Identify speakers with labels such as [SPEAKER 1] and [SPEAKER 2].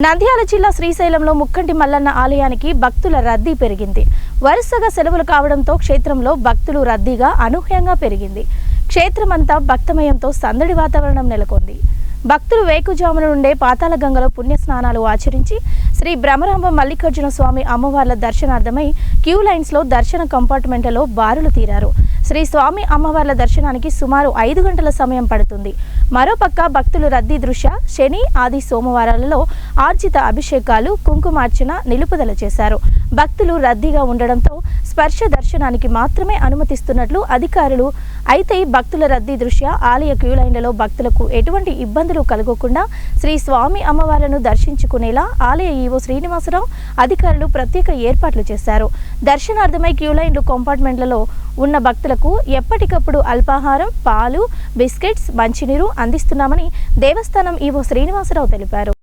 [SPEAKER 1] నంద్యాల జిల్లా శ్రీశైలంలో ముక్కంటి మల్లన్న ఆలయానికి భక్తుల రద్దీ పెరిగింది. వరుసగా సెలవులు కావడంతో క్షేత్రంలో భక్తులు రద్దీగా అనూహ్యంగా పెరిగింది. క్షేత్రమంతా భక్తమయంతో సందడి వాతావరణం నెలకొంది. భక్తులు వేకుజామున నుండే పాతాళగంగలో పుణ్యస్నానాలు ఆచరించి శ్రీ బ్రహ్మరాంబ మల్లికార్జున స్వామి అమ్మవార్ల దర్శనార్థమై క్యూ లైన్స్లో దర్శన కంపార్ట్మెంట్లలో బారులు తీరారు. శ్రీ స్వామి అమ్మవార్ల దర్శనానికి సుమారు 5 గంటల సమయం పడుతుంది. మరోపక్క భక్తులు రద్దీ దృష్ట్యా శని, ఆది సోమవారాలలో ఆర్జిత అభిషేకాలు, కుంకుమార్చన నిలుపుదల చేశారు. భక్తులు రద్దీగా ఉండడంతో స్పర్శ దర్శనానికి మాత్రమే అనుమతిస్తున్నట్లు అధికారులు. అయితే భక్తుల రద్దీ దృష్ట్యా ఆలయ క్యూ లైన్లలో భక్తులకు ఎటువంటి ఇబ్బందులు కలగకుండా శ్రీ స్వామి అమ్మవార్లను దర్శించుకునేలా ఆలయ ఈవో శ్రీనివాసరావు అధికారులు ప్రత్యేక ఏర్పాట్లు చేశారు. దర్శనార్థమై క్యూ లైన్లు కంపార్ట్మెంట్లలో ఉన్న భక్తులకు ఎప్పటికప్పుడు అల్పాహారం, పాలు, బిస్కెట్స్, మంచినీరు అందిస్తున్నామని దేవస్థానం ఈవో శ్రీనివాసరావు తెలిపారు.